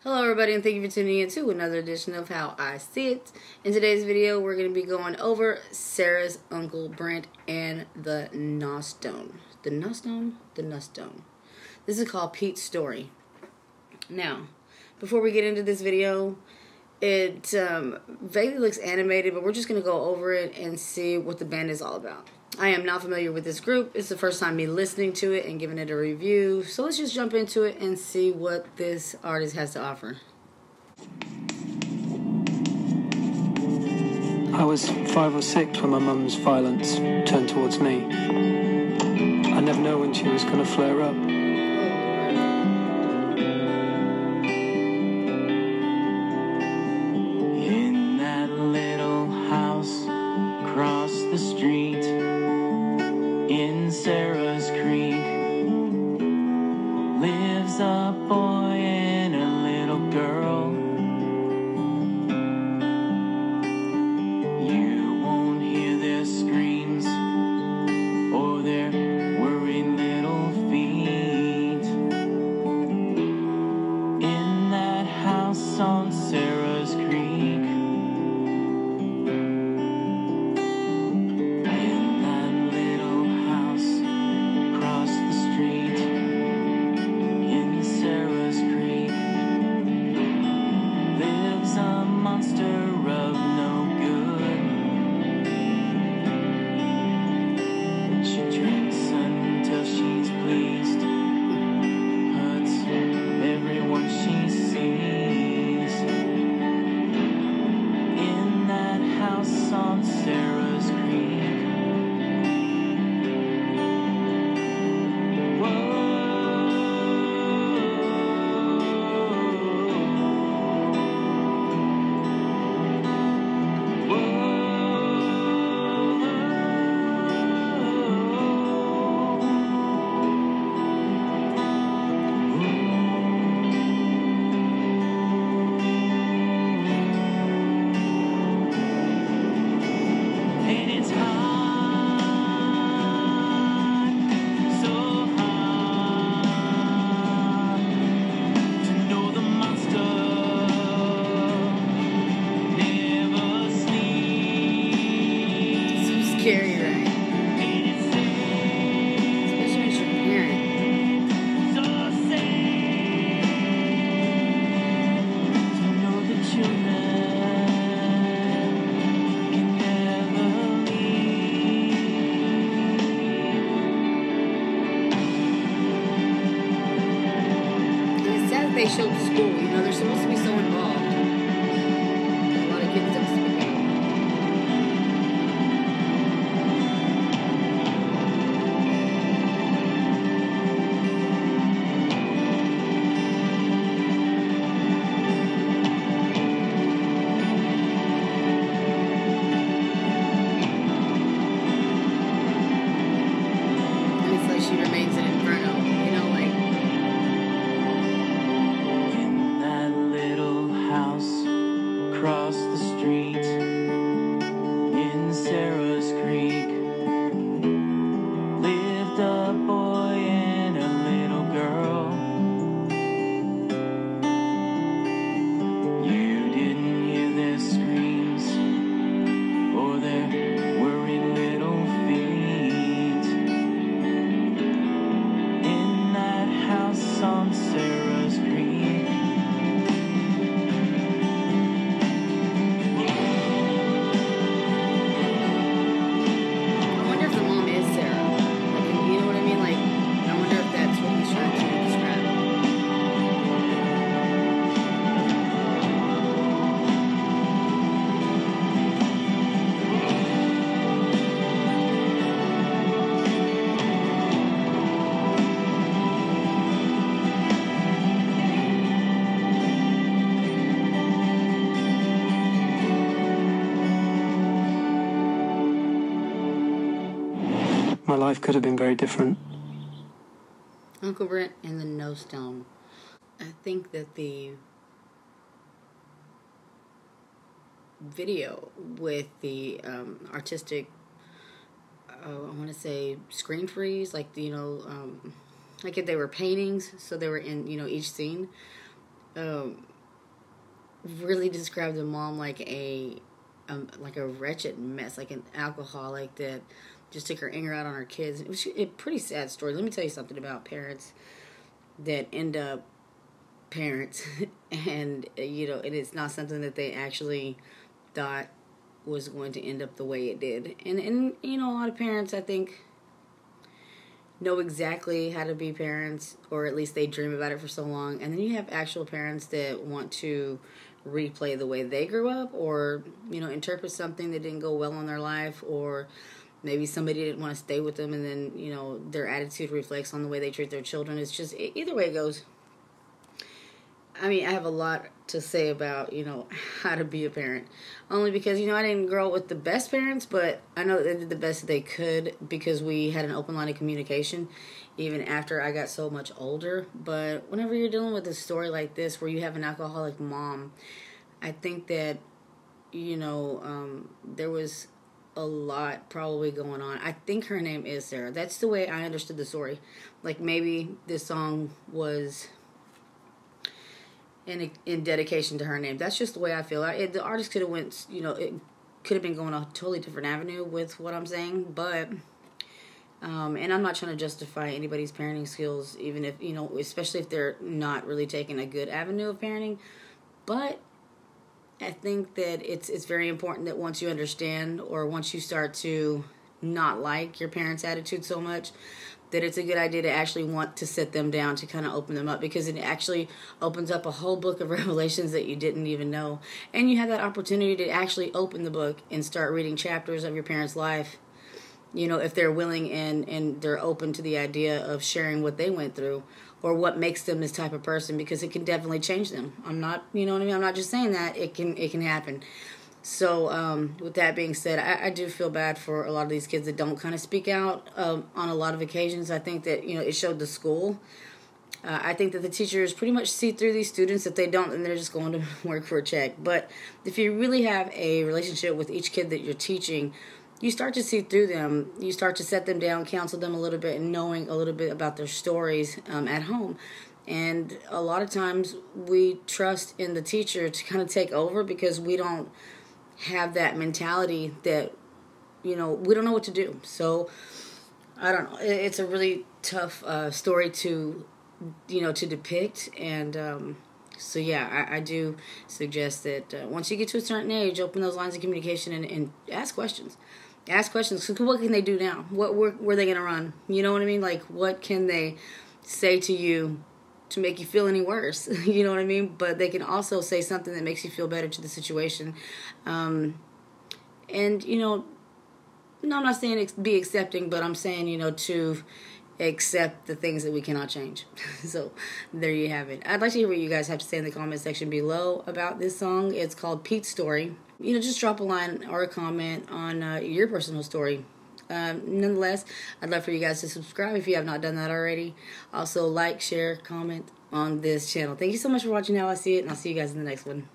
Hello everybody, and thank you for tuning in to another edition of How I See It. In today's video, we're going to be going over Sarah's uncle Brent and the Nostone. The Nostone. This is called Pete's Story. Now, before we get into this video, it vaguely looks animated, but we're just going to go over it and see what the band is all about. I am not familiar with this group. It's the first time me listening to it and giving it a review. So let's just jump into it and see what this artist has to offer. I was 5 or 6 when my mum's violence turned towards me. I never know when she was going to flare up. In that little house across the street in Sarah's Creek lives a boy and a little girl. You won't hear their screams or their worried little feet. In that house on Sarah's Creek, Scary, right? Especially when you're a parent. to know the children can never leave. And it's sad that they showed school. You know, they're supposed to be so involved. A lot of kids don't speak out. She remains an inferno, you know, like. In that little house across the street in Sarah's Creek lived a boy and a little girl. You didn't hear their screams or their worried little feet. In that house on Sarah's Creek, I wonder if the mom is Sarah. Like, you know what I mean? Like, I wonder if that's what he's trying to describe. My life could have been very different. Uncle Brent and the Nostone. I think that the video with the artistic, I want to say screen freeze, like, you know, like if they were paintings, so they were in, you know, each scene. really described the mom like a wretched mess, like an alcoholic that just took her anger out on her kids. It was a pretty sad story. Let me tell you something about parents that end up parents, and and it's not something that they actually thought was going to end up the way it did. And a lot of parents, I think, know exactly how to be parents, or at least they dream about it for so long. And then you have actual parents that want to replay the way they grew up, or interpret something that didn't go well in their life, or maybe somebody didn't want to stay with them, and then their attitude reflects on the way they treat their children. It's just either way it goes. I mean, I have a lot to say about, how to be a parent. Only because, I didn't grow up with the best parents, but I know that they did the best they could because we had an open line of communication even after I got so much older. But whenever you're dealing with a story like this where you have an alcoholic mom, I think that, there was a lot probably going on. I think her name is Sarah. That's the way I understood the story. Like, maybe this song was in dedication to her name. That's just the way I feel. The artist could have went, it could have been going a totally different avenue with what I'm saying, but, and I'm not trying to justify anybody's parenting skills, even if, especially if they're not really taking a good avenue of parenting, but I think that it's very important that once you understand, or once you start to not like your parents' attitude so much, that it's a good idea to actually want to sit them down to kind of open them up, because it actually opens up a whole book of revelations that you didn't even know. And you have that opportunity to actually open the book and start reading chapters of your parents' life, if they're willing and they're open to the idea of sharing what they went through or what makes them this type of person, because it can definitely change them. I'm not, what I mean? I'm not just saying that. It can happen. So, with that being said, I do feel bad for a lot of these kids that don't kind of speak out on a lot of occasions. I think that, it showed the school. I think that the teachers pretty much see through these students. If they don't, then they're just going to work for a check. But if you really have a relationship with each kid that you're teaching, you start to see through them. You start to set them down, counsel them a little bit, and knowing a little bit about their stories at home. And a lot of times we trust in the teacher to kind of take over because we don't have that mentality that, we don't know what to do. So, I don't know. It's a really tough story to, to depict. And so, yeah, I do suggest that once you get to a certain age, open those lines of communication and ask questions. Ask questions. What can they do now? What were they going to run? You know what I mean? Like, what can they say to you to make you feel any worse? You know what I mean? But they can also say something that makes you feel better to the situation. And, no, I'm not saying be accepting, but I'm saying, to accept the things that we cannot change. So there you have it. I'd like to hear what you guys have to say in the comment section below about this song. It's called Pete's Story. Just drop a line or a comment on your personal story. Nonetheless, I'd love for you guys to subscribe if you have not done that already. Also, like, share, comment on this channel. Thank you so much for watching How I See It, and I'll see you guys in the next one.